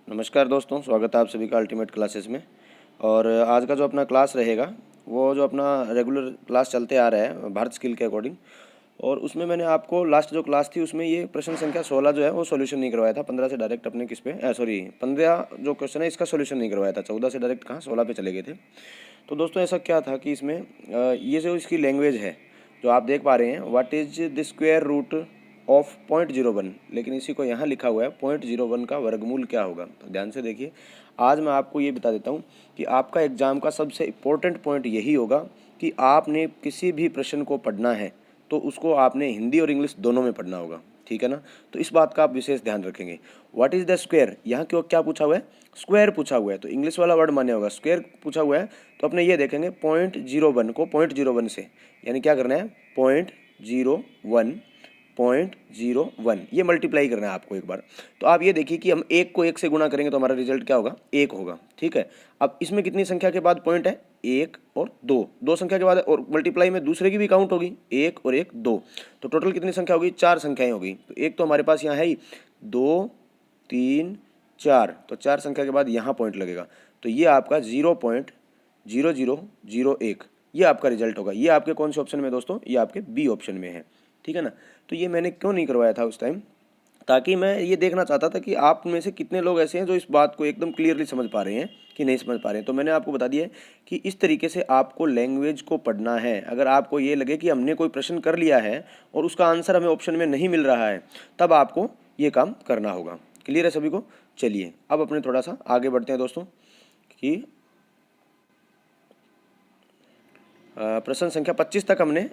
नमस्कार दोस्तों, स्वागत है आप सभी का अल्टीमेट क्लासेस में। और आज का जो अपना क्लास रहेगा वो जो अपना रेगुलर क्लास चलते आ रहा है भारत स्किल के अकॉर्डिंग। और उसमें मैंने आपको लास्ट जो क्लास थी उसमें ये प्रश्न संख्या 16 जो है वो सॉल्यूशन नहीं करवाया था। 15 से डायरेक्ट अपने किस पे 15 जो क्वेश्चन है इसका सॉल्यूशन नहीं करवाया था। 14 से डायरेक्ट कहाँ 16 पे चले गए थे। तो दोस्तों ऐसा क्या था कि इसमें ये जो इसकी लैंग्वेज है जो आप देख पा रहे हैं, what is the square root of 0.01, लेकिन इसी को यहाँ लिखा हुआ है 0.01 का वर्गमूल क्या होगा। तो ध्यान से देखिए, आज मैं आपको ये बता देता हूँ कि आपका एग्जाम का सबसे इम्पोर्टेंट पॉइंट यही होगा कि आपने किसी भी प्रश्न को पढ़ना है तो उसको आपने हिंदी और इंग्लिश दोनों में पढ़ना होगा, ठीक है ना। तो इस बात का आप विशेष ध्यान रखेंगे। व्हाट इज़ द स्क्वायर, यहाँ क्यों क्या पूछा हुआ है, स्क्वायर पूछा हुआ है तो इंग्लिश वाला वर्ड मान्य होगा। स्क्वायर पूछा हुआ है तो अपने ये देखेंगे 0.01 को 0.01 से, यानी क्या करना है 0.01 ये मल्टीप्लाई करना है आपको एक बार। तो आप ये देखिए कि हम एक को एक से गुणा करेंगे तो हमारा रिजल्ट क्या होगा, एक होगा, ठीक है। अब इसमें कितनी संख्या के बाद पॉइंट है, एक और दो संख्या के बाद, और मल्टीप्लाई में दूसरे की भी काउंट होगी, एक और एक दो, तो टोटल कितनी संख्या होगी, चार संख्याएं होगी। तो एक तो हमारे पास यहाँ है ही, दो तीन चार, तो चार संख्या के बाद यहाँ पॉइंट लगेगा। तो ये आपका 0.0001 ये आपका रिजल्ट होगा। ये आपके कौन से ऑप्शन में दोस्तों, ये आपके बी ऑप्शन में है, ठीक है ना। तो ये मैंने क्यों नहीं करवाया था उस टाइम, ताकि मैं ये देखना चाहता था कि आप में से कितने लोग ऐसे हैं जो इस बात को एकदम क्लियरली समझ पा रहे हैं कि नहीं समझ पा रहे हैं। तो मैंने आपको बता दिया है कि इस तरीके से आपको लैंग्वेज को पढ़ना है। अगर आपको ये लगे कि हमने कोई प्रश्न कर लिया है और उसका आंसर हमें ऑप्शन में नहीं मिल रहा है, तब आपको ये काम करना होगा। क्लियर है सभी को। चलिए अब अपने थोड़ा सा आगे बढ़ते हैं दोस्तों कि प्रश्न संख्या 25 तक हमने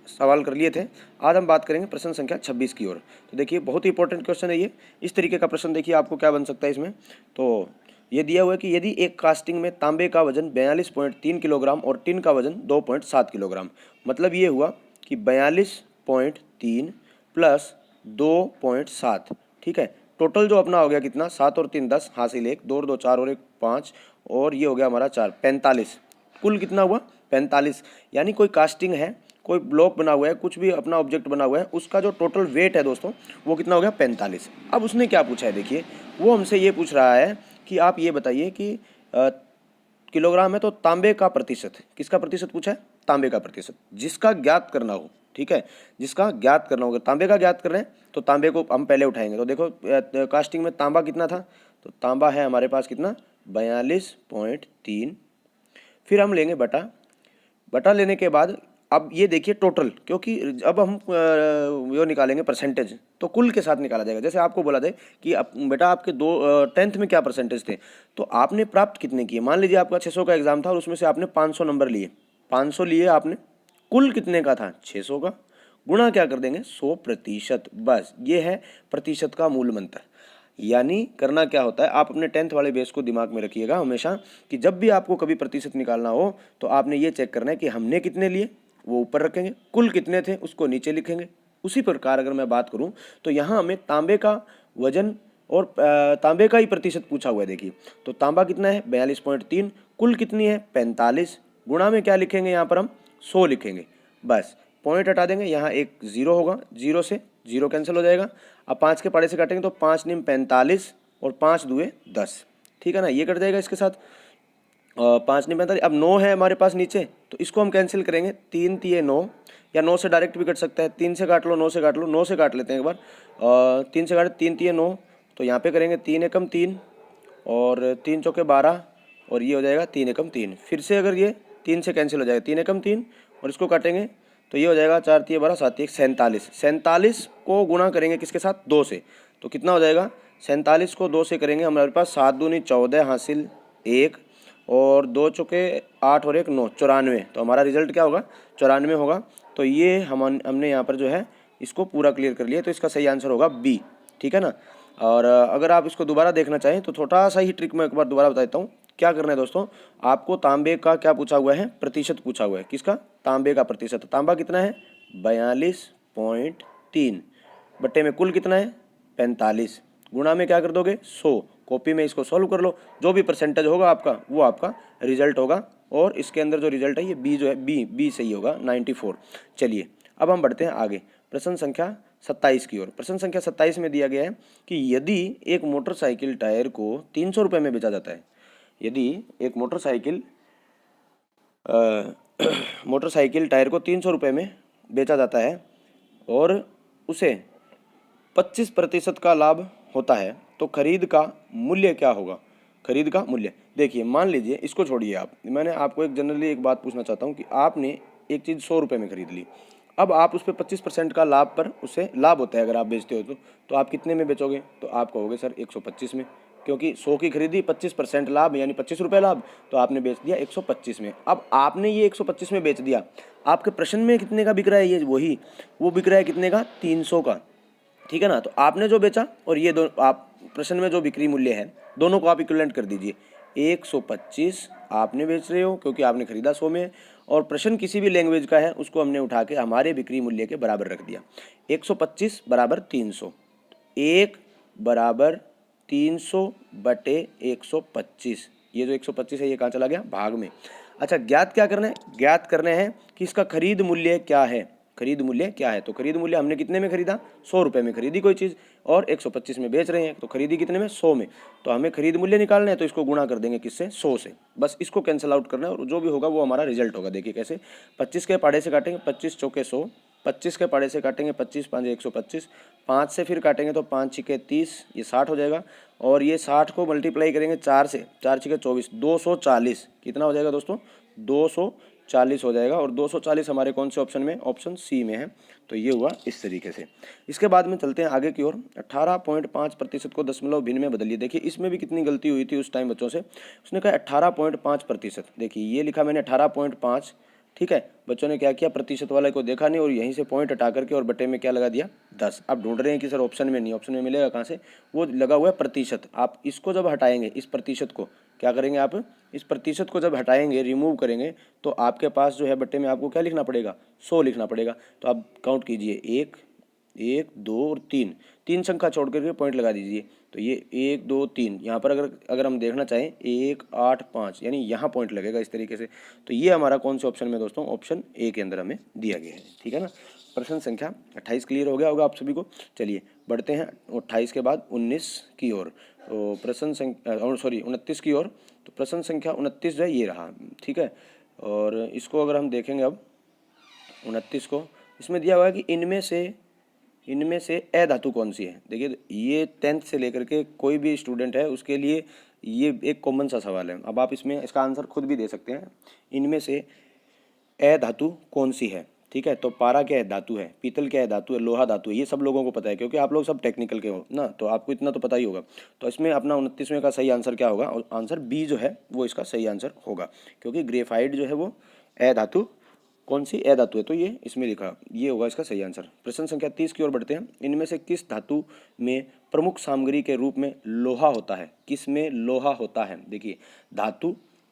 सवाल कर लिए थे। आज हम बात करेंगे प्रश्न संख्या 26 की ओर। तो देखिए बहुत ही इंपॉर्टेंट क्वेश्चन है ये। इस तरीके का प्रश्न देखिए आपको क्या बन सकता है इसमें। तो ये दिया हुआ है कि यदि एक कास्टिंग में तांबे का वजन 42.3 किलोग्राम और टिन का वजन 2.7 किलोग्राम, मतलब ये हुआ कि 42.3 प्लस 2.7, ठीक है। टोटल जो अपना हो गया कितना, 7 और 3 10, हासिल 1, 2 और 2 4 और 1 5, और ये हो गया हमारा 4, 45। कुल कितना हुआ 45। यानी कोई कास्टिंग है, कोई ब्लॉक बना हुआ है, कुछ भी अपना ऑब्जेक्ट बना हुआ है, उसका जो टोटल वेट है दोस्तों वो कितना हो गया 45। अब उसने क्या पूछा है, देखिए वो हमसे ये पूछ रहा है कि आप ये बताइए कि किलोग्राम है तो तांबे का प्रतिशत, किसका प्रतिशत पूछा है, तांबे का प्रतिशत, जिसका ज्ञात करना हो, ठीक है, जिसका ज्ञात करना होगा। तांबे का ज्ञात कर रहे हैं तो तांबे को हम पहले उठाएंगे। तो देखो कास्टिंग में तांबा कितना था, तो तांबा है हमारे पास कितना 42.3। फिर हम लेंगे बटा लेने के बाद अब ये देखिए टोटल, क्योंकि अब हम वो निकालेंगे परसेंटेज, तो कुल के साथ निकाला जाएगा। जैसे आपको बोला दे कि बेटा आपके 10th में क्या परसेंटेज थे, तो आपने प्राप्त कितने किए। मान लीजिए आपका 600 का एग्जाम था और उसमें से आपने 500 नंबर लिए, 500 लिए आपने, कुल कितने का था 600 का, गुणा क्या कर देंगे 100%। बस ये है प्रतिशत का मूल मंत्र। यानी करना क्या होता है, आप अपने 10th वाले बेस को दिमाग में रखिएगा हमेशा कि जब भी आपको कभी प्रतिशत निकालना हो तो आपने ये चेक करना है कि हमने कितने लिए वो ऊपर रखेंगे, कुल कितने थे उसको नीचे लिखेंगे। उसी प्रकार अगर मैं बात करूं तो यहाँ हमें तांबे का वजन और तांबे का ही प्रतिशत पूछा हुआ है। देखिए तो तांबा कितना है 42.3, कुल कितनी है 45, गुणा में क्या लिखेंगे यहाँ पर हम 100 लिखेंगे। बस पॉइंट हटा देंगे, यहाँ एक जीरो होगा, जीरो से जीरो कैंसिल हो जाएगा। अब 5 के पाड़े से काटेंगे तो 5 निम 45 और 5 दुए 10, ठीक है ना, ये कट जाएगा इसके साथ। 5 निम 45, अब 9 है हमारे पास नीचे तो इसको हम कैंसिल करेंगे, 3 तिये 9, या 9 से डायरेक्ट भी कट सकता है, 3 से काट लो 9 से काट लो, 9 से काट लेते हैं एक बार, 3 से काटे 3 तिये 9, तो यहाँ पे करेंगे 3 एकम 3 और 3 चौके 12, और ये हो जाएगा 3 एकम 3। फिर से अगर ये 3 से कैंसिल हो जाएगा, 3 एकम 3 और इसको काटेंगे तो ये हो जाएगा 4 तिये 12 7 1 47। 47 को गुणा करेंगे किसके साथ 2 से, तो कितना हो जाएगा 47 को 2 से करेंगे हमारे पास 7 दूनी 14 हासिल 1, और 2 चौके 8 और 1 9, 94। तो हमारा रिजल्ट क्या होगा 94 होगा। तो ये हमने यहाँ पर जो है इसको पूरा क्लियर कर लिया, तो इसका सही आंसर होगा बी, ठीक है ना। और अगर आप इसको दोबारा देखना चाहें तो छोटा सा ही ट्रिक मैं एक बार दोबारा बता देता हूँ। क्या करना है दोस्तों, आपको तांबे का क्या पूछा हुआ है, प्रतिशत पूछा हुआ है, किसका, तांबे का प्रतिशत। तांबा कितना है 42.3, बट्टे में कुल कितना है 45, गुणा में क्या कर दोगे 100। कॉपी में इसको सॉल्व कर लो, जो भी परसेंटेज होगा आपका वो आपका रिजल्ट होगा। और इसके अंदर जो रिजल्ट है ये बी जो है बी सही होगा 94। चलिए अब हम बढ़ते हैं आगे। प्रश्न संख्या 27 की ओर। प्रश्न संख्या 27 में दिया गया है कि यदि एक मोटरसाइकिल टायर को 300 रुपये में बेचा जाता है, यदि एक मोटरसाइकिल टायर को 300 रुपये में बेचा जाता है और उसे 25% का लाभ होता है, तो खरीद का मूल्य क्या होगा? खरीद का मूल्य देखिए, मान लीजिए, इसको छोड़िए आप, मैंने आपको एक जनरली एक बात पूछना चाहता हूँ कि आपने एक चीज़ 100 रुपये में खरीद ली, अब आप उस पर 25% का लाभ पर उसे लाभ होता है, अगर आप बेचते हो तो आप कितने में बेचोगे? तो आप कहोगे सर 125 में, क्योंकि 100 की खरीदी 25% लाभ यानी 25 रुपये लाभ, तो आपने बेच दिया 125 में। अब आपने ये 125 में बेच दिया, आपके प्रश्न में कितने का बिक रहा है? ये वो बिक रहा है कितने का? 300 का, ठीक है ना। तो आपने जो बेचा और ये दो आप प्रश्न में जो बिक्री मूल्य है, दोनों को आप इक्विवेलेंट कर दीजिए। 125 आपने बेच रहे हो क्योंकि आपने खरीदा 100 में, और प्रश्न किसी भी लैंग्वेज का है उसको हमने उठा के हमारे बिक्री मूल्य के बराबर रख दिया। 125 बराबर 300, 1 बराबर 300 बटे 125, ये जो 125 है ये कहाँ चला गया? भाग में। अच्छा, ज्ञात क्या करना है? ज्ञात करने हैं कि इसका खरीद मूल्य क्या है। खरीद मूल्य क्या है? तो खरीद मूल्य हमने कितने में खरीदा? 100 रुपये में खरीदी कोई चीज़, और 125 में बेच रहे हैं, तो खरीदी कितने में? 100 में। तो हमें खरीद मूल्य निकालना है, तो इसको गुणा कर देंगे किससे? 100 से। बस इसको कैंसिल आउट करना है और जो भी होगा वो हमारा रिजल्ट होगा। देखिए कैसे, 25 के पाड़े से काटेंगे, 25 चौके 100, 25 के पाड़े से काटेंगे 25 5 125, 5 से फिर काटेंगे तो 5 छिके 30, ये 60 हो जाएगा, और ये 60 को मल्टीप्लाई करेंगे 4 से, 4 छिके 24, 240 कितना हो जाएगा दोस्तों? 240 हो जाएगा, और 240 हमारे कौन से ऑप्शन में? ऑप्शन सी में है। तो ये हुआ इस तरीके से। इसके बाद में चलते हैं आगे की ओर। 18.5% को दशमलव भिन्न में बदलिए। देखिए इसमें भी कितनी गलती हुई थी उस टाइम बच्चों से। उसने कहा 18.5%, देखिए ये लिखा मैंने 18.5, ठीक है। बच्चों ने क्या किया? प्रतिशत वाले को देखा नहीं और यहीं से पॉइंट हटा करके और बटे में क्या लगा दिया? 10। अब ढूंढ रहे हैं कि सर ऑप्शन में नहीं, ऑप्शन में मिलेगा कहाँ से? वो लगा हुआ है प्रतिशत। आप इसको जब हटाएंगे, इस प्रतिशत को क्या करेंगे आप? इस प्रतिशत को जब हटाएंगे, रिमूव करेंगे, तो आपके पास जो है बटे में आपको क्या लिखना पड़ेगा? 100 लिखना पड़ेगा। तो आप काउंट कीजिए, 1 1 2 और 3, 3 संख्या छोड़ करके पॉइंट लगा दीजिए। तो ये 1 2 3, यहाँ पर अगर हम देखना चाहें 1 8 5, यानी यहाँ पॉइंट लगेगा इस तरीके से। तो ये हमारा कौन से ऑप्शन में दोस्तों? ऑप्शन ए के अंदर हमें दिया गया है, ठीक है ना। प्रश्न संख्या 28 क्लियर हो गया होगा आप सभी को। चलिए बढ़ते हैं 28 के बाद 19 की ओर। तो प्रश्न संख्या 29 की ओर। तो प्रश्न संख्या 29 जो है ये रहा, ठीक है। और इसको अगर हम देखेंगे अब 29 को, इसमें दिया हुआ है कि इनमें से अ धातु कौन सी है। देखिए ये 10th से लेकर के कोई भी स्टूडेंट है उसके लिए ये एक कॉमन सा सवाल है। अब आप इसमें इसका आंसर खुद भी दे सकते हैं। इनमें से अ धातु कौन सी है, ठीक है। तो पारा क्या है? धातु है। पीतल क्या है? धातु है। लोहा धातु है। ये सब लोगों को पता है क्योंकि आप लोग सब टेक्निकल के हो ना, तो आपको इतना तो पता ही होगा। तो इसमें अपना 29वें का सही आंसर क्या होगा? और आंसर बी जो है वो इसका सही आंसर होगा, क्योंकि ग्रेफाइट जो है वो अ धातु, कौन सी? अ धातु है, तो ये इसमें लिखा, ये होगा इसका सही आंसर। प्रश्न संख्या 30 की ओर बढ़ते हैं। इनमें से किस धातु में प्रमुख सामग्री के रूप में लोहा होता है? किस में लोहा होता है? देखिए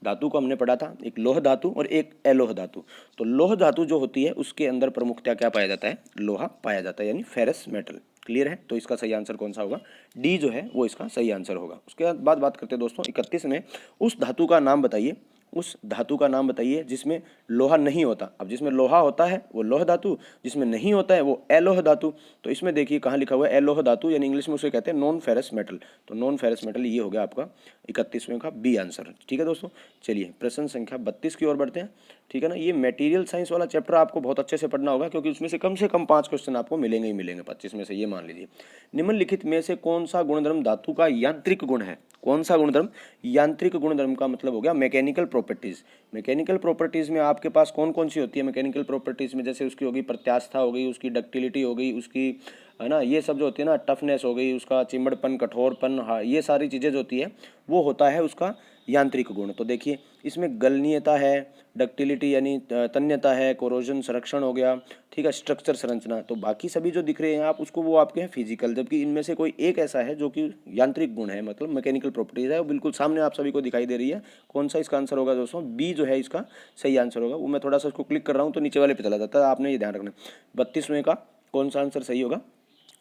धातु को हमने पढ़ा था, एक लोह धातु और एक अलोह धातु। तो लोह धातु जो होती है उसके अंदर प्रमुखतः क्या पाया जाता है? लोहा पाया जाता है, यानी फेरस मेटल। क्लियर है? तो इसका सही आंसर कौन सा होगा? डी जो है वो इसका सही आंसर होगा। उसके बाद बात करते हैं दोस्तों 31 में। उस धातु का नाम बताइए, उस धातु का नाम बताइए जिसमें लोहा नहीं होता। अब जिसमें लोहा होता है वो लोह धातु, जिसमें नहीं होता है वो अलोह धातु। तो इसमें देखिए कहाँ लिखा हुआ है? अलोह धातु, यानी इंग्लिश में उसे कहते हैं नॉन फेरस मेटल। तो नॉन फेरस मेटल ये हो गया आपका 31वें का बी आंसर, ठीक है दोस्तों। चलिए प्रश्न संख्या 32 की ओर बढ़ते हैं, ठीक है ना। ये मटेरियल साइंस वाला चैप्टर आपको बहुत अच्छे से पढ़ना होगा, क्योंकि उसमें से कम 5 क्वेश्चन आपको मिलेंगे ही मिलेंगे 25 में से, ये मान लीजिए। निम्नलिखित में से कौन सा गुणधर्म धातु का यांत्रिक गुण है? कौन सा गुणधर्म? यांत्रिक गुणधर्म का मतलब हो गया मैकेनिकल प्रॉपर्टीज। मैकेनिकल प्रॉपर्टीज में आपके पास कौन कौन सी होती है? मैकेनिकल प्रॉपर्टीज में जैसे उसकी होगी प्रत्यास्थता हो गई, उसकी डक्टिलिटी हो गई, उसकी है ना, ये सब जो होती है ना, टफनेस हो गई, उसका चिमड़पन, कठोरपन, हाँ, ये सारी चीज़ें जो होती है वो होता है उसका यांत्रिक गुण। तो देखिए इसमें गलनीयता है, डक्टिलिटी यानी तन्यता है, कोरोजन संरक्षण हो गया, ठीक है, स्ट्रक्चर संरचना। तो बाकी सभी जो दिख रहे हैं आप उसको वो आपके हैं फिजिकल, जबकि इनमें से कोई एक ऐसा है जो कि यांत्रिक गुण है, मतलब मैकेनिकल प्रॉपर्टीज है, वो बिल्कुल सामने आप सभी को दिखाई दे रही है। कौन सा इसका आंसर होगा दोस्तों? बी जो है इसका सही आंसर होगा। वो मैं थोड़ा सा उसको क्लिक कर रहा हूँ तो नीचे वाले पे चला जाता है, आपने ये ध्यान रखना। 32वें का कौन सा आंसर सही होगा?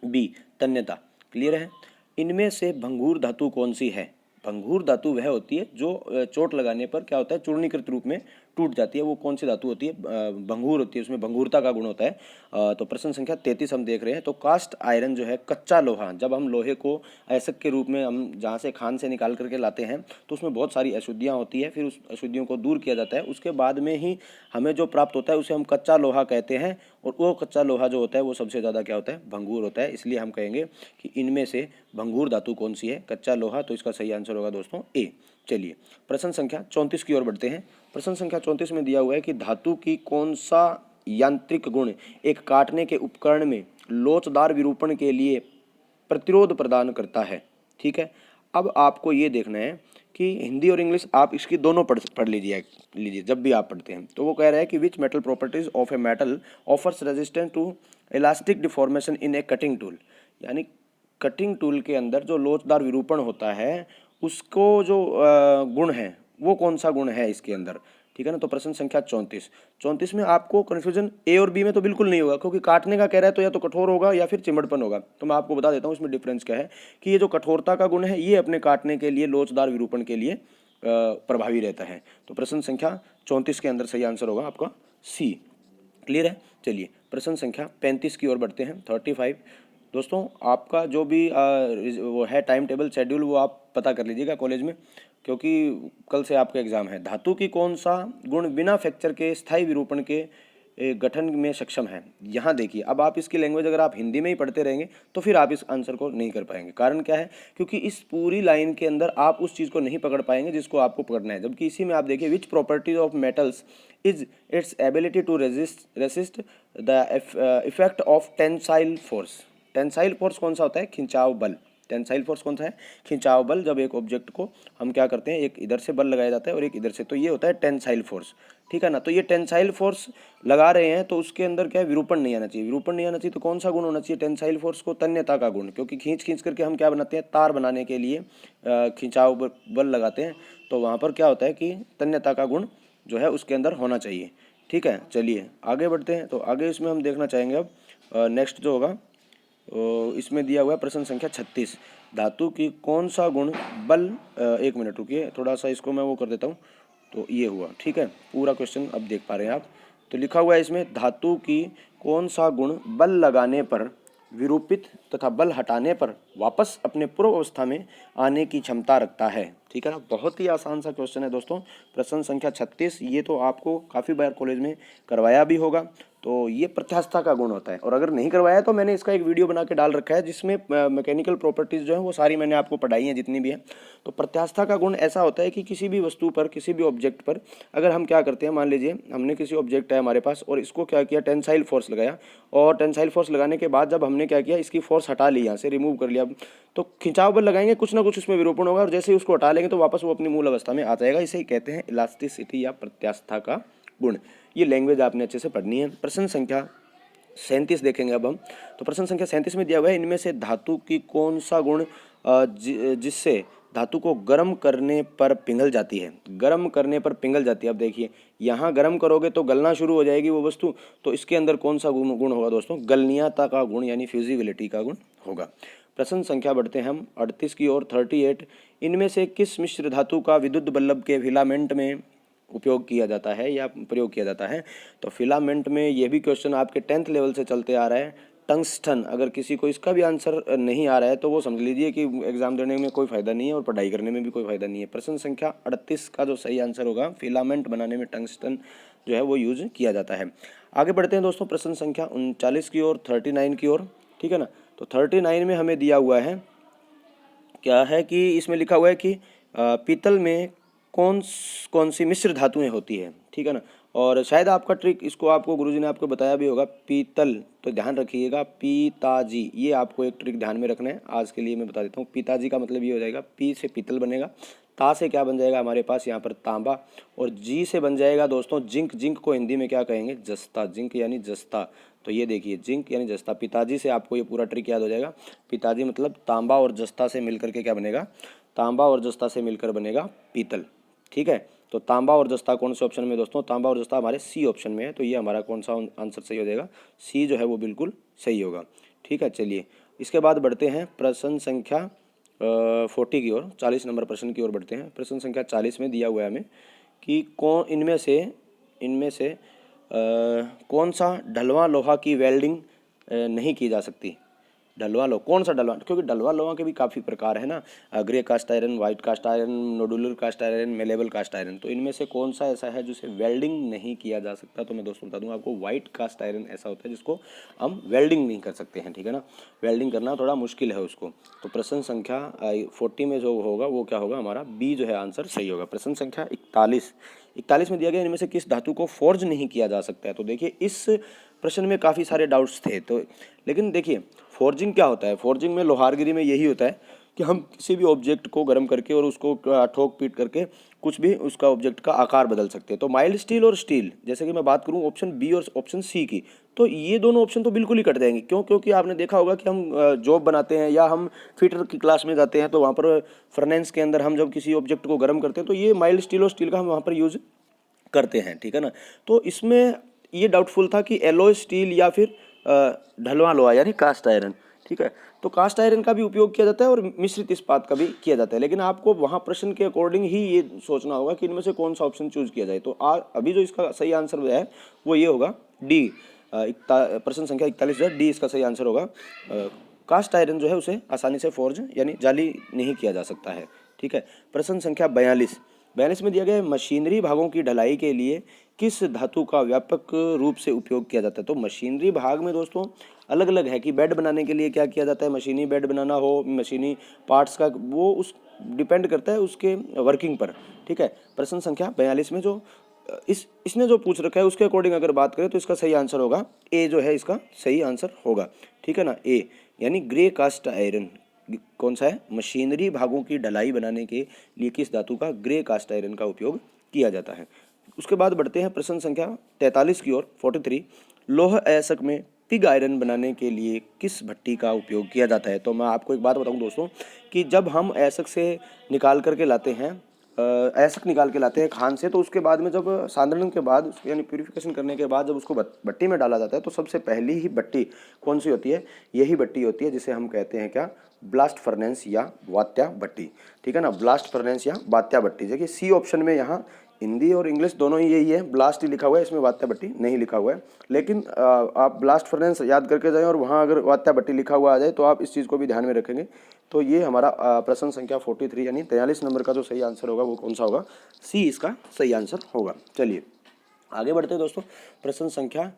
बी, तन्यता। क्लियर है? इनमें से भंगूर धातु कौन सी है? भंगूर धातु वह होती है जो चोट लगाने पर क्या होता है? चूर्णीकृत रूप में टूट जाती है वो कौन सी धातु होती है? भंगूर होती है, उसमें भंगूरता का गुण होता है। तो प्रश्न संख्या 33 हम देख रहे हैं। तो कास्ट आयरन जो है, कच्चा लोहा, जब हम लोहे को अयस्क के रूप में हम जहाँ से खान से निकाल करके लाते हैं तो उसमें बहुत सारी अशुद्धियाँ होती है, फिर उस अशुद्धियों को दूर किया जाता है, उसके बाद में ही हमें जो प्राप्त होता है उसे हम कच्चा लोहा कहते हैं। और वो कच्चा लोहा जो होता है वो सबसे ज़्यादा क्या होता है? भंगूर होता है। इसलिए हम कहेंगे कि इनमें से भंगूर धातु कौन सी है? कच्चा लोहा। तो इसका सही आंसर होगा दोस्तों ए। चलिए प्रश्न संख्या 34 की ओर बढ़ते हैं। प्रश्न संख्या 34 में दिया हुआ है कि धातु की कौन सा यांत्रिक गुण एक काटने के उपकरण में लोचदार विरूपण के लिए प्रतिरोध प्रदान करता है? ठीक है, अब आपको ये देखना है कि हिंदी और इंग्लिश आप इसकी दोनों पढ़ लीजिए जब भी आप पढ़ते हैं। तो वो कह रहा है कि which metal properties of a metal offers resistance to elastic deformation in a cutting tool, यानी कटिंग टूल के अंदर जो लोचदार विरूपण होता है उसको जो गुण है वो कौन सा गुण है इसके अंदर? ठीक है ना। तो प्रश्न संख्या 34 में आपको कन्फ्यूजन ए और बी में तो बिल्कुल नहीं होगा, क्योंकि काटने का कह रहा है तो या तो कठोर होगा या फिर चिमड़पन होगा। तो मैं आपको बता देता हूँ इसमें डिफरेंस क्या है कि ये जो कठोरता का गुण है ये अपने काटने के लिए, लोचदार विरूपण के लिए प्रभावी रहता है। तो प्रश्न संख्या 34 के अंदर सही आंसर होगा आपका सी। क्लियर है। चलिए प्रश्न संख्या 35 की ओर बढ़ते हैं। 35 दोस्तों आपका जो भी वो है टाइम टेबल शेड्यूल वो आप पता कर लीजिएगा कॉलेज में, क्योंकि कल से आपका एग्जाम है। धातु की कौन सा गुण बिना फ्रैक्चर के स्थायी विरूपण के गठन में सक्षम है? यहाँ देखिए, अब आप इसकी लैंग्वेज अगर आप हिंदी में ही पढ़ते रहेंगे तो फिर आप इस आंसर को नहीं कर पाएंगे। कारण क्या है? क्योंकि इस पूरी लाइन के अंदर आप उस चीज़ को नहीं पकड़ पाएंगे जिसको आपको पकड़ना है। जबकि इसी में आप देखिए, which properties of metals is its ability to resist the effect of tensile force. Tensile force कौन सा होता है? खिंचाव बल। टेंसाइल फोर्स कौन सा है? खिंचाव बल। जब एक ऑब्जेक्ट को हम क्या करते हैं, एक इधर से बल लगाया जाता है और एक इधर से, तो ये होता है टेंसाइल फोर्स। ठीक है ना। तो ये टेंसाइल फोर्स लगा रहे हैं तो उसके अंदर क्या है? विरूपण नहीं आना चाहिए। विरूपण नहीं आना चाहिए तो कौन सा गुण होना चाहिए टेंसाइल फोर्स को? तन्यता का गुण, क्योंकि खींच करके हम क्या बनाते हैं? तार बनाने के लिए खिंचाव बल लगाते हैं। तो वहाँ पर क्या होता है कि तन्यता का गुण जो है उसके अंदर होना चाहिए। ठीक है, चलिए आगे बढ़ते हैं। तो आगे इसमें हम देखना चाहेंगे अब नेक्स्ट जो होगा इसमें दिया हुआ है प्रश्न संख्या 36। धातु की कौन सा गुण बल, एक मिनट रुकिए, थोड़ा सा इसको मैं वो कर देता हूँ। तो ये हुआ। ठीक है, पूरा क्वेश्चन अब देख पा रहे हैं आप। तो लिखा हुआ है इसमें, धातु की कौन सा गुण बल लगाने पर विरूपित तथा बल हटाने पर वापस अपने पूर्व अवस्था में आने की क्षमता रखता है? ठीक है ना। बहुत ही आसान सा क्वेश्चन है दोस्तों, प्रश्न संख्या 36। ये तो आपको काफ़ी बार कॉलेज में करवाया भी होगा। तो ये प्रत्यास्थता का गुण होता है, और अगर नहीं करवाया तो मैंने इसका एक वीडियो बना के डाल रखा है जिसमें मैकेनिकल प्रॉपर्टीज़ जो है वो सारी मैंने आपको पढ़ाई हैं जितनी भी हैं। तो प्रत्यास्थता का गुण ऐसा होता है कि किसी भी वस्तु पर, किसी भी ऑब्जेक्ट पर अगर हम क्या करते हैं, मान लीजिए हमने किसी ऑब्जेक्ट है हमारे पास और इसको क्या किया, टेंसाइल फोर्स लगाया, और टेंसाइल फोर्स लगाने के बाद जब हमने क्या किया, इसकी फोर्स हटा ली, यहाँ से रिमूव कर लिया, तो खिंचाव बल लगाएंगे, कुछ ना कुछ उसमें विरूपण होगा, और जैसे ही उसको हटा लेंगे तो वापस वो अपनी मूल अवस्था में आ जाएगा। इसे ही कहते हैं इलास्टिसिटी या प्रत्यास्थता का गुण। ये लैंग्वेज आपने अच्छे से पढ़नी है। प्रश्न संख्या 37 देखेंगे अब हम। तो प्रश्न संख्या 37 में दिया हुआ है, इनमें से धातु की कौन सा गुण जिससे धातु को गर्म करने पर पिघल जाती है? गर्म करने पर पिघल जाती है। अब देखिए, यहाँ गर्म करोगे तो गलना शुरू हो जाएगी वो वस्तु, तो इसके अंदर कौन सा गुण होगा दोस्तों? गलनीयता का गुण, यानी फ्यूजिबिलिटी का गुण होगा। प्रश्न संख्या बढ़ते हैं हम 38 की ओर। 38, इनमें से किस मिश्र धातु का विद्युत बल्ब के फिलामेंट में उपयोग किया जाता है या प्रयोग किया जाता है? तो फिलामेंट में ये भी क्वेश्चन आपके 10th लेवल से चलते आ रहा है, टंगस्टन। अगर किसी को इसका भी आंसर नहीं आ रहा है तो वो समझ लीजिए कि एग्जाम देने में कोई फायदा नहीं है और पढ़ाई करने में भी कोई फायदा नहीं है। प्रश्न संख्या 38 का जो सही आंसर होगा, फिलामेंट बनाने में टंगस्टन जो है वो यूज किया जाता है। आगे बढ़ते हैं दोस्तों प्रश्न संख्या 39 की ओर, 39 की ओर। ठीक है ना। तो 39 में हमें दिया हुआ है, क्या है कि इसमें लिखा हुआ है कि पीतल में कौन सी मिश्र धातुएं होती है? ठीक है ना। और शायद आपका ट्रिक, इसको आपको गुरुजी ने आपको बताया भी होगा, पीतल, तो ध्यान रखिएगा पिताजी, ये आपको एक ट्रिक ध्यान में रखना है। आज के लिए मैं बता देता हूँ, पिताजी का मतलब ये हो जाएगा, पी से पीतल बनेगा, ता से क्या बन जाएगा हमारे पास यहाँ पर तांबा, और जी से बन जाएगा दोस्तों जिंक। जिंक को हिंदी में क्या कहेंगे? जस्ता। जिंक यानी जस्ता। तो ये देखिए, जिंक यानी जस्ता। पिताजी से आपको ये पूरा ट्रिक याद हो जाएगा। पिताजी मतलब तांबा और जस्ता से मिलकर के क्या बनेगा? तांबा और जस्ता से मिलकर बनेगा पीतल। ठीक है। तो तांबा और जस्ता कौन से ऑप्शन में दोस्तों? तांबा और जस्ता हमारे सी ऑप्शन में है। तो ये हमारा कौन सा आंसर सही हो जाएगा? सी जो है वो बिल्कुल सही होगा। ठीक है, चलिए इसके बाद बढ़ते हैं प्रश्न संख्या 40 की ओर, 40 नंबर प्रश्न की ओर बढ़ते हैं। प्रश्न संख्या 40 में दिया हुआ है हमें कि कौन इनमें से इनमें से कौन सा ढलवां लोहा की वेल्डिंग नहीं की जा सकती? ढलवां लोहा, कौन सा ढलवां, क्योंकि ढलवां लोहा के भी काफ़ी प्रकार है ना, grey cast iron, white cast iron, nodular cast iron, malleable cast iron. तो इनमें से कौन सा ऐसा है जिसे वेल्डिंग नहीं किया जा सकता? तो मैं दोस्तों बता दूं आपको, वाइट कास्ट आयरन ऐसा होता है जिसको हम वेल्डिंग नहीं कर सकते हैं, ठीक है ना, वेल्डिंग करना थोड़ा मुश्किल है उसको। तो प्रश्न संख्या 40 में जो होगा वो क्या होगा, हमारा बी जो है आंसर सही होगा। प्रश्न संख्या 41 में दिया गया, इनमें से किस धातु को फोर्ज नहीं किया जा सकता है? तो देखिए इस प्रश्न में काफ़ी सारे डाउट्स थे, तो लेकिन देखिए फोर्जिंग क्या होता है, फोर्जिंग में लोहारगिरी में यही होता है कि हम किसी भी ऑब्जेक्ट को गर्म करके और उसको ठोक पीट करके कुछ भी उसका ऑब्जेक्ट का आकार बदल सकते हैं। तो माइल्ड स्टील और स्टील, जैसे कि मैं बात करूं ऑप्शन बी और ऑप्शन सी की, तो ये दोनों ऑप्शन तो बिल्कुल ही कट जाएंगे। क्यों? क्योंकि आपने देखा होगा कि हम जॉब बनाते हैं या हम फिटर की क्लास में जाते हैं, तो वहाँ पर फर्नेस के अंदर हम जब किसी ऑब्जेक्ट को गर्म करते हैं तो ये माइल्ड स्टील और स्टील का हम वहाँ पर यूज़ करते हैं, ठीक है ना। तो इसमें ये डाउटफुल था कि एलॉय स्टील या फिर ढलवां लोहा यानी कास्ट आयरन, ठीक है। तो कास्ट आयरन का भी उपयोग किया जाता है और मिश्रित इस्पात का भी किया जाता है, लेकिन आपको वहाँ प्रश्न के अकॉर्डिंग ही ये सोचना होगा कि इनमें से कौन सा ऑप्शन चूज किया जाए। तो अभी जो इसका सही आंसर है वो ये होगा डी। प्रश्न संख्या 41 जो है डी इसका सही आंसर होगा। कास्ट आयरन जो है उसे आसानी से फोर्ज यानी जाली नहीं किया जा सकता है, ठीक है। प्रश्न संख्या 42 में दिया गया है, मशीनरी भागों की ढलाई के लिए किस धातु का व्यापक रूप से उपयोग किया जाता है? तो मशीनरी भाग में दोस्तों अलग अलग है कि बेड बनाने के लिए क्या किया जाता है, मशीनी बेड बनाना हो, मशीनी पार्ट्स का, वो उस डिपेंड करता है उसके वर्किंग पर, ठीक है। प्रश्न संख्या 42 में जो इसने जो पूछ रखा है उसके अकॉर्डिंग अगर बात करें तो इसका सही आंसर होगा ए, जो है इसका सही आंसर होगा, ठीक है ना, ए यानी ग्रे कास्ट आयरन। कौन सा है? मशीनरी भागों की ढलाई बनाने के लिए किस धातु का ग्रे कास्ट आयरन का उपयोग किया जाता है। उसके बाद बढ़ते हैं प्रश्न संख्या 43 की ओर, 43। लौह अयस्क में पिग आयरन बनाने के लिए किस भट्टी का उपयोग किया जाता है? तो मैं आपको एक बात बताऊं दोस्तों कि जब हम अयस्क से निकाल करके लाते हैं, अयस्क निकाल के लाते हैं खान से, तो उसके बाद में जब सांद्रण के बाद उसको यानी प्यूरिफिकेशन करने के बाद जब उसको भट्टी में डाला जाता है तो सबसे पहली ही भट्टी कौन सी होती है? यही भट्टी होती है जिसे हम कहते हैं क्या? ब्लास्ट फर्नेस या वात्या भट्टी, ठीक है ना, ब्लास्ट फर्नेस या वात्या भट्टी। देखिए सी ऑप्शन में यहाँ हिंदी और इंग्लिश दोनों ही यही है, ब्लास्ट ही लिखा हुआ है, इसमें वात्या भट्टी नहीं लिखा हुआ है। लेकिन आप ब्लास्ट फर्नेस याद करके जाएं और वहाँ अगर वात्या भट्टी लिखा हुआ आ जाए तो आप इस चीज़ को भी ध्यान में रखेंगे। तो ये हमारा प्रश्न संख्या 43 यानी 43 नंबर का जो सही आंसर होगा वो कौन सा होगा? सी इसका सही आंसर होगा। चलिए आगे बढ़ते हैं दोस्तों, प्रश्न संख्या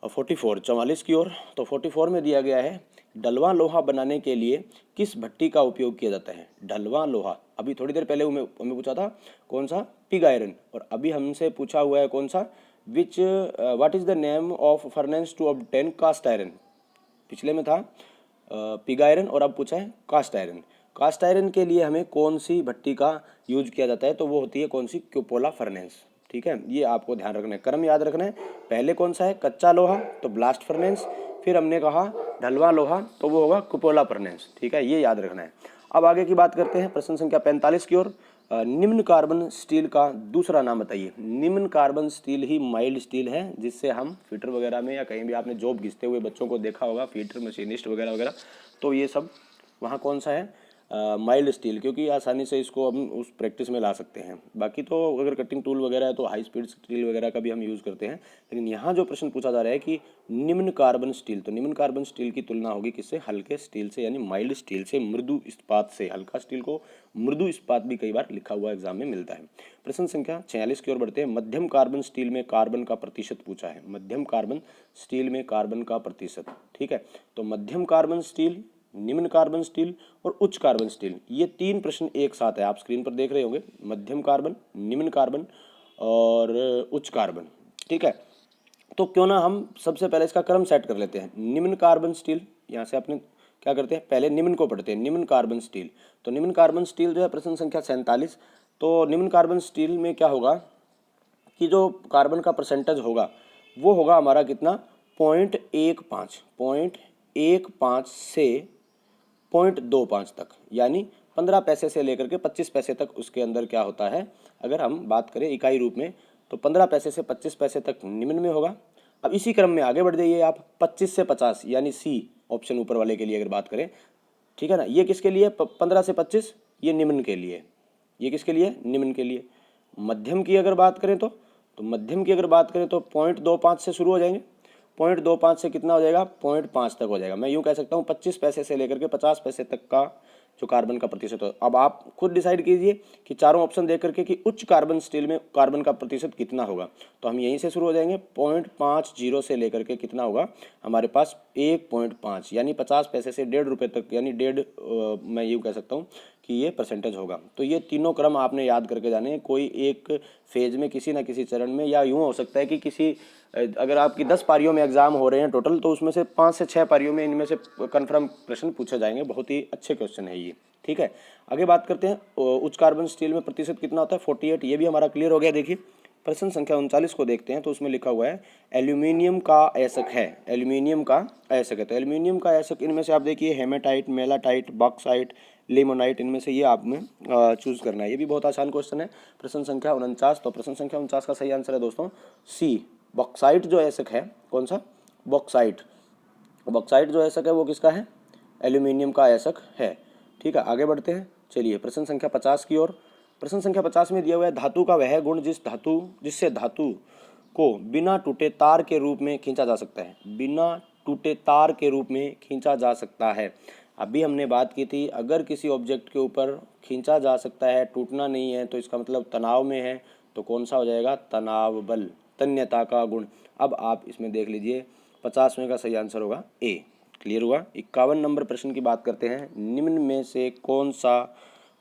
44 की ओर। तो 44 में दिया गया है, ढलवां लोहा बनाने के लिए किस भट्टी का उपयोग किया जाता है? ढलवां लोहा, अभी थोड़ी देर पहले हमें पूछा था कौन सा? पिग आयरन, और अभी हमसे पूछा हुआ है कौन सा? What is the name of furnace to obtain cast iron. पिछले में था पिग आयरन और अब पूछा है कास्ट आयरन। कास्ट आयरन के लिए हमें कौन सी भट्टी का यूज किया जाता है? तो वो होती है कौन सी? क्यूपोला फर्नेस, ठीक है। ये आपको ध्यान रखना है, क्रम याद रखना है। पहले कौन सा है? कच्चा लोहा, तो ब्लास्ट फर्नेस, फिर हमने कहा ढलवां लोहा तो वो होगा कुपोला फर्नेस, ठीक है, ये याद रखना है। अब आगे की बात करते हैं प्रश्न संख्या 45 की ओर। निम्न कार्बन स्टील का दूसरा नाम बताइए। निम्न कार्बन स्टील ही माइल्ड स्टील है जिससे हम फिटर वगैरह में या कहीं भी आपने जॉब घिसते हुए बच्चों को देखा होगा, फिटर, मशीनिस्ट वगैरह वगैरह, तो ये सब वहाँ कौन सा है? माइल्ड स्टील, क्योंकि आसानी से इसको हम उस प्रैक्टिस में ला सकते हैं। बाकी तो अगर कटिंग टूल वगैरह है तो हाई स्पीड स्टील वगैरह का भी हम यूज़ करते हैं, लेकिन यहाँ जो प्रश्न पूछा जा रहा है कि निम्न कार्बन स्टील, तो निम्न कार्बन स्टील की तुलना होगी किससे? हल्के स्टील से, यानी माइल्ड स्टील से, मृदु इस्पात से। हल्का स्टील को मृदु इस्पात भी कई बार लिखा हुआ एग्जाम में मिलता है। प्रश्न संख्या 46 की ओर बढ़ते हैं। मध्यम कार्बन स्टील में कार्बन का प्रतिशत पूछा है। मध्यम कार्बन स्टील में कार्बन का प्रतिशत, ठीक है। तो मध्यम कार्बन स्टील, निम्न कार्बन स्टील और उच्च कार्बन स्टील, ये तीन प्रश्न एक साथ है, आप स्क्रीन पर देख रहे होंगे। मध्यम कार्बन, निम्न कार्बन और उच्च कार्बन, ठीक है। तो क्यों ना हम सबसे पहले इसका क्रम सेट कर लेते हैं। निम्न कार्बन स्टील, यहाँ से अपने क्या करते हैं? पहले निम्न को पढ़ते हैं, निम्न कार्बन स्टील। तो निम्न कार्बन स्टील जो है प्रश्न संख्या 47। तो निम्न कार्बन स्टील में क्या होगा कि जो कार्बन का परसेंटेज होगा वो होगा हमारा कितना? 0.15 से 0.25 तक, यानी 15 पैसे से लेकर के 25 पैसे तक उसके अंदर क्या होता है? अगर हम बात करें इकाई रूप में तो 15 पैसे से 25 पैसे तक निम्न में होगा। अब इसी क्रम में आगे बढ़ जाइए आप, 25 से 50 यानी सी ऑप्शन ऊपर वाले के लिए अगर बात करें, ठीक है ना। ये किसके लिए? 15 से 25, ये निम्न के लिए। ये किसके लिए? निम्न के लिए। मध्यम की अगर बात करें तो तो मध्यम की अगर बात करें तो 0.25 से शुरू हो जाएंगे, 0.25 से कितना हो जाएगा, 0.5 तक हो जाएगा। मैं यूँ कह सकता हूँ 25 पैसे से लेकर के 50 पैसे तक का जो कार्बन का प्रतिशत हो। अब आप खुद डिसाइड कीजिए कि चारों ऑप्शन देख करके कि उच्च कार्बन स्टील में कार्बन का प्रतिशत कितना होगा। तो हम यहीं से शुरू हो जाएंगे, 0.50 से लेकर के कितना होगा हमारे पास 1.5, यानी 50 पैसे से 1.5 रुपये तक, यानी 1.5 मैं यूँ कह सकता हूँ कि ये परसेंटेज होगा। तो ये तीनों क्रम आपने याद करके जाने हैं। कोई एक फेज में किसी ना किसी चरण में, या यूँ हो सकता है कि किसी अगर आपकी 10 पारियों में एग्जाम हो रहे हैं टोटल, तो उसमें से 5 से 6 पारियों में इनमें से कन्फर्म प्रश्न पूछे जाएंगे। बहुत ही अच्छे क्वेश्चन है ये, ठीक है। आगे बात करते हैं उच्च कार्बन स्टील में प्रतिशत कितना होता है, 48। ये भी हमारा क्लियर हो गया। देखिए प्रश्न संख्या 39 को देखते हैं, तो उसमें लिखा हुआ है एल्यूमिनियम का अयस्क है, एल्यूमिनियम का अयस्क है। तो एल्यूमिनियम का अयस्क इनमें से आप देखिए हेमेटाइट, मेलाटाइट, बॉक्साइट, लिमोनाइट, इनमें से ये आप में चूज करना है। ये भी बहुत आसान क्वेश्चन है। प्रश्न संख्या 49, तो प्रश्न संख्या 49 का सही आंसर है दोस्तों सी, बॉक्साइट जो अयस्क है। कौन सा, बॉक्साइट। बॉक्साइट जो अयस्क है वो किसका है, एल्यूमिनियम का अयस्क है, ठीक है। आगे बढ़ते हैं, चलिए प्रश्न संख्या 50 की ओर। प्रश्न संख्या 50 में दिया हुआ है धातु का वह गुण जिससे धातु को बिना टूटे तार के रूप में खींचा जा सकता है, बिना टूटे तार के रूप में खींचा जा सकता है। अभी हमने बात की थी अगर किसी ऑब्जेक्ट के ऊपर खींचा जा सकता है, टूटना नहीं है, तो इसका मतलब तनाव में है, तो कौन सा हो जाएगा, तनाव बल, तन्यता का गुण। अब आप इसमें देख लीजिए 50वें का सही आंसर होगा ए। क्लियर हुआ। 51 नंबर प्रश्न की बात करते हैं। निम्न में से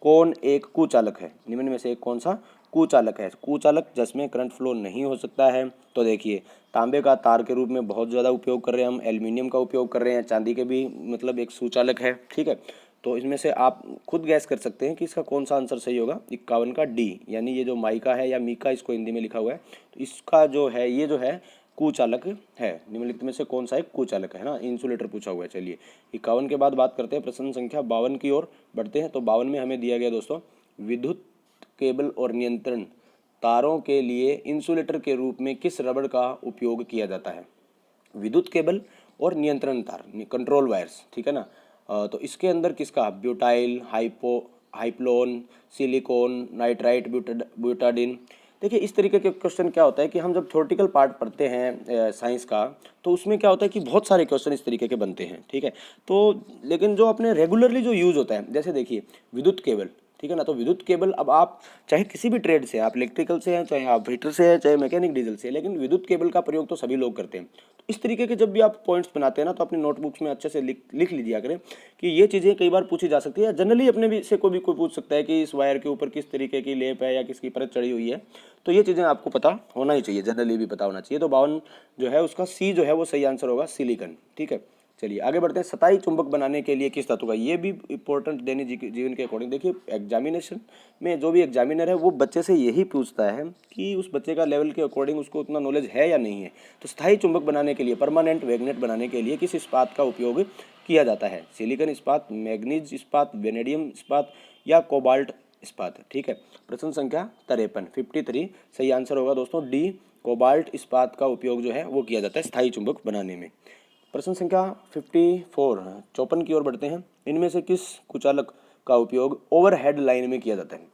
कौन एक कुचालक है, निम्न में से एक कौन सा कुचालक है। कुचालक जिसमें करंट फ्लो नहीं हो सकता है, तो देखिए तांबे का तार के रूप में बहुत ज़्यादा उपयोग कर रहे हैं हम, एल्युमिनियम का उपयोग कर रहे हैं, चांदी के भी मतलब एक सुचालक है, ठीक है। तो इसमें से आप खुद गैस कर सकते हैं कि इसका कौन सा आंसर सही होगा। 51 का डी, यानी ये जो माइका है या मीका इसको हिंदी में लिखा हुआ है, तो इसका जो है ये जो है कुचालक है। निम्नलिखित में से कौन सा एक कुचालक है ना, इंसुलेटर पूछा हुआ है। चलिए 51 के बाद बात करते हैं प्रश्न संख्या 52 की ओर बढ़ते हैं। तो 52 में हमें दिया गया दोस्तों विद्युत केबल और नियंत्रण तारों के लिए इंसुलेटर के रूप में किस रबड़ का उपयोग किया जाता है। विद्युत केबल और नियंत्रण तार, कंट्रोल वायर्स, ठीक है ना। तो इसके अंदर किसका, ब्यूटाइल, हाइप्लोन, सिलिकॉन, नाइट्राइट, ब्यूटाडिन। देखिए इस तरीके के क्वेश्चन क्या होता है कि हम जब थ्योरेटिकल पार्ट पढ़ते हैं साइंस का, तो उसमें क्या होता है कि बहुत सारे क्वेश्चन इस तरीके के बनते हैं, ठीक है। तो लेकिन जो अपने रेगुलरली जो यूज़ होता है, जैसे देखिए विद्युत केबल, ठीक है ना। तो विद्युत केबल, अब आप चाहे किसी भी ट्रेड से, आप इलेक्ट्रिकल से हैं, चाहे आप हीटर से हैं, चाहे मैकेनिक डीजल से, लेकिन विद्युत केबल का प्रयोग तो सभी लोग करते हैं। तो इस तरीके के जब भी आप पॉइंट्स बनाते हैं ना, तो अपनी नोटबुक्स में अच्छे से लिख लीजिए करें कि ये चीज़ें कई बार पूछी जा सकती है। जनरली अपने भी से कोई पूछ सकता है कि इस वायर के ऊपर किस तरीके की लेप है या किसकी परत चढ़ी हुई है। तो ये चीज़ें आपको पता होना ही चाहिए, जनरली भी पता होना चाहिए। तो 52 जो है उसका सी जो है वो सही आंसर होगा, सिलिकॉन, ठीक है। चलिए आगे बढ़ते हैं। सतही चुंबक बनाने के लिए किस धातु का, ये भी इंपॉर्टेंट दैनिक जीवन के अकॉर्डिंग। देखिए एग्जामिनेशन में जो भी एग्जामिनर है वो बच्चे से यही पूछता है कि उस बच्चे का लेवल के अकॉर्डिंग उसको उतना नॉलेज है या नहीं है। तो स्थायी चुंबक बनाने के लिए, परमानेंट मैग्नेट बनाने के लिए किस इस्पात का उपयोग किया जाता है, सिलिकॉन इस्पात, मैग्नीज इस्पात, वेनेडियम इस्पात या कोबाल्ट इस्पात, ठीक है। प्रश्न संख्या 53, 53 सही आंसर होगा दोस्तों डी, कोबाल्ट इस्पात का उपयोग जो है वो किया जाता है स्थायी चुंबक बनाने में। प्रश्न संख्या 54 की ओर बढ़ते हैं। इनमें से किस कुचालक का उपयोग ओवरहेड लाइन में किया जाता है,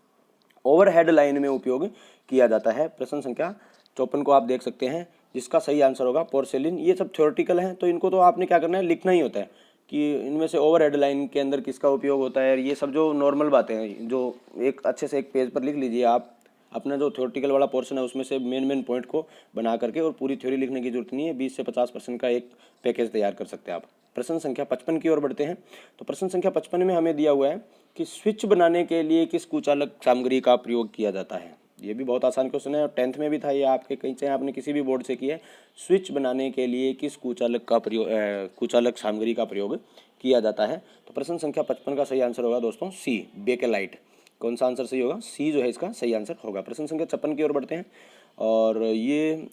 ओवरहेड लाइन में उपयोग किया जाता है। प्रश्न संख्या 54 को आप देख सकते हैं, जिसका सही आंसर होगा पोर्सेलिन। ये सब थ्योरेटिकल हैं, तो इनको तो आपने क्या करना है, लिखना ही होता है कि इनमें से ओवरहेड लाइन के अंदर किसका उपयोग होता है। ये सब जो नॉर्मल बातें हैं, जो एक अच्छे से एक पेज पर लिख लीजिए आप। अपना जो थ्योरेटिकल वाला पोर्शन है उसमें से मेन पॉइंट को बना करके, और पूरी थ्योरी लिखने की जरूरत नहीं है। 20 से 50% का एक पैकेज तैयार कर सकते हैं आप। प्रश्न संख्या 55 की ओर बढ़ते हैं। तो प्रश्न संख्या 55 में हमें दिया हुआ है कि स्विच बनाने के लिए किस कुचालक सामग्री का प्रयोग किया जाता है। ये भी बहुत आसान क्वेश्चन है, और 10th में भी था ये आपके, कहीं से आपने किसी भी बोर्ड से किया है। स्विच बनाने के लिए किस कुचालक का प्रयोग, कुचालक सामग्री का प्रयोग किया जाता है। तो प्रश्न संख्या 55 का सही आंसर होगा दोस्तों सी, बेकेलाइट। कौन सा आंसर सही होगा, सी जो है इसका सही आंसर होगा। प्रश्न संख्या 56 की ओर बढ़ते हैं। और ये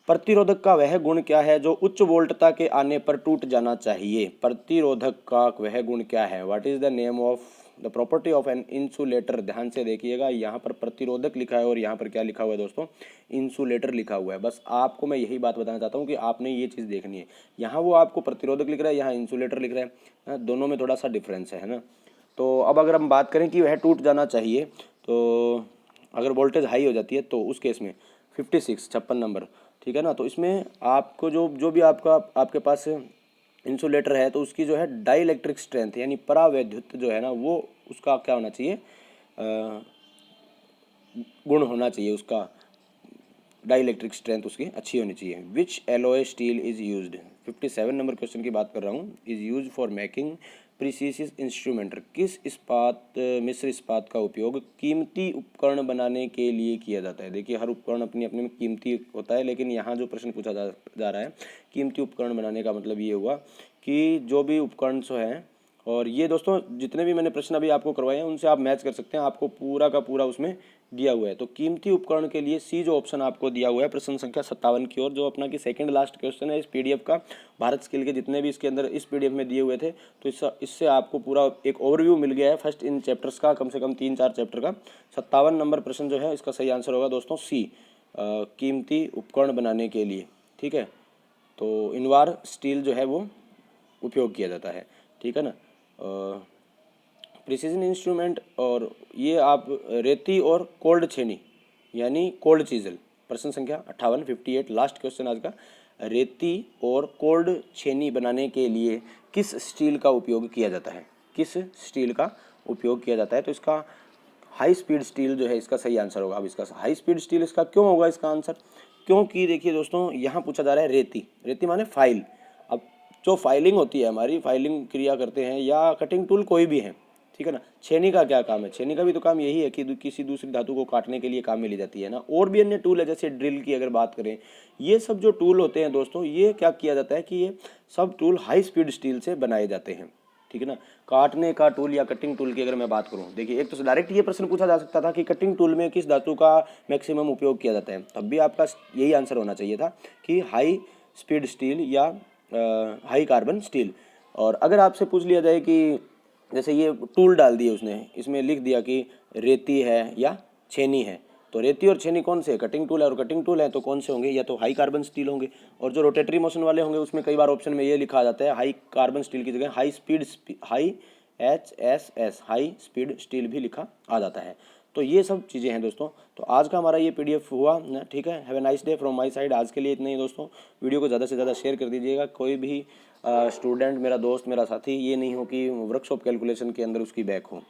प्रतिरोधक का वह गुण क्या है जो उच्च वोल्टता के आने पर टूट जाना चाहिए। प्रतिरोधक का वह गुण क्या है, what is the name of the property of an insulator. ध्यान से देखिएगा, यहाँ पर प्रतिरोधक लिखा है और यहाँ पर क्या लिखा हुआ है दोस्तों, इंसुलेटर लिखा हुआ है। बस आपको मैं यही बात बताना चाहता हूँ कि आपने ये चीज़ देखनी है। यहाँ वो आपको प्रतिरोधक लिख रहा है, यहाँ इंसुलेटर लिख रहा है, दोनों में थोड़ा सा डिफरेंस है ना। तो अब अगर हम बात करें कि वह टूट जाना चाहिए, तो अगर वोल्टेज हाई हो जाती है तो उस केस में 56 नंबर, ठीक है ना। तो इसमें आपको जो भी आपके पास इंसुलेटर है तो उसकी जो है डाई इलेक्ट्रिक स्ट्रेंथ यानी परावैद्युत जो है ना वो उसका क्या होना चाहिए, गुण होना चाहिए उसका, डाई इलेक्ट्रिक स्ट्रेंथ उसकी अच्छी होनी चाहिए। Which alloy steel is used, 57 number question की बात कर रहा हूँ। Is use for making precious instrument, किस मिश्र इस्पात का उपयोग कीमती उपकरण बनाने के लिए किया जाता है। देखिए हर उपकरण अपनी अपने में कीमती होता है, लेकिन यहाँ जो प्रश्न पूछा जा रहा है कीमती उपकरण बनाने का मतलब ये हुआ कि जो भी उपकरण जो हैं, और ये दोस्तों जितने भी मैंने प्रश्न अभी आपको करवाए हैं उनसे आप मैच कर सकते हैं, आपको पूरा का पूरा उसमें दिया हुआ है। तो कीमती उपकरण के लिए सी जो ऑप्शन आपको दिया हुआ है प्रश्न संख्या 57 की ओर, जो अपना कि सेकंड लास्ट क्वेश्चन है इस पीडीएफ का। भारत स्किल के जितने भी इसके अंदर इस पीडीएफ में दिए हुए थे, तो इससे आपको पूरा एक ओवरव्यू मिल गया है फर्स्ट इन चैप्टर्स का, कम से कम 3-4 चैप्टर का। 57 नंबर प्रश्न जो है इसका सही आंसर होगा दोस्तों सी, कीमती उपकरण बनाने के लिए, ठीक है। तो इनवार स्टील जो है वो उपयोग किया जाता है, ठीक है ना। प्रिसीजन इंस्ट्रूमेंट, और ये आप रेती और कोल्ड छेनी यानी कोल्ड चीजल, प्रश्न संख्या 58 लास्ट क्वेश्चन आज का, रेती और कोल्ड छेनी बनाने के लिए किस स्टील का उपयोग किया जाता है, किस स्टील का उपयोग किया जाता है। तो इसका हाई स्पीड स्टील जो है इसका सही आंसर होगा। अब इसका हाई स्पीड स्टील इसका क्यों होगा इसका आंसर, क्योंकि देखिए दोस्तों यहाँ पूछा जा रहा है रेती माने फाइल। अब जो फाइलिंग होती है हमारी, फाइलिंग क्रिया करते हैं या कटिंग टूल कोई भी है, ठीक है ना। छेनी का क्या काम है, छेनी का भी तो काम यही है कि किसी दूसरी धातु को काटने के लिए काम में ली जाती है ना। और भी अन्य टूल है, जैसे ड्रिल की अगर बात करें, ये सब जो टूल होते हैं दोस्तों, ये क्या किया जाता है कि ये सब टूल हाई स्पीड स्टील से बनाए जाते हैं, ठीक है ना। काटने का टूल या कटिंग टूल की अगर मैं बात करूं, देखिए एक तो डायरेक्ट ये प्रश्न पूछा जा सकता था कि कटिंग टूल में किस धातु का मैक्सिमम उपयोग किया जाता है, तब भी आपका यही आंसर होना चाहिए था कि हाई स्पीड स्टील या हाई कार्बन स्टील। और अगर आपसे पूछ लिया जाए कि जैसे ये टूल डाल दिए उसने, इसमें लिख दिया कि रेती है या छेनी है, तो रेती और छेनी कौन से है, कटिंग टूल है, और कटिंग टूल है तो कौन से होंगे, या तो हाई कार्बन स्टील होंगे। और जो रोटेटरी मोशन वाले होंगे उसमें कई बार ऑप्शन में ये लिखा जाता है हाई कार्बन स्टील की जगह high HSS high speed steel भी लिखा आ जाता है। तो ये सब चीज़ें हैं दोस्तों। तो आज का हमारा ये PDF हुआ ना, ठीक है। Have a nice day from my side. आज के लिए इतना ही दोस्तों। वीडियो को ज़्यादा से ज़्यादा शेयर कर दीजिएगा। कोई भी स्टूडेंट, मेरा दोस्त, मेरा साथी ये नहीं हो कि वर्कशॉप कैलकुलेशन के अंदर उसकी बैक हो।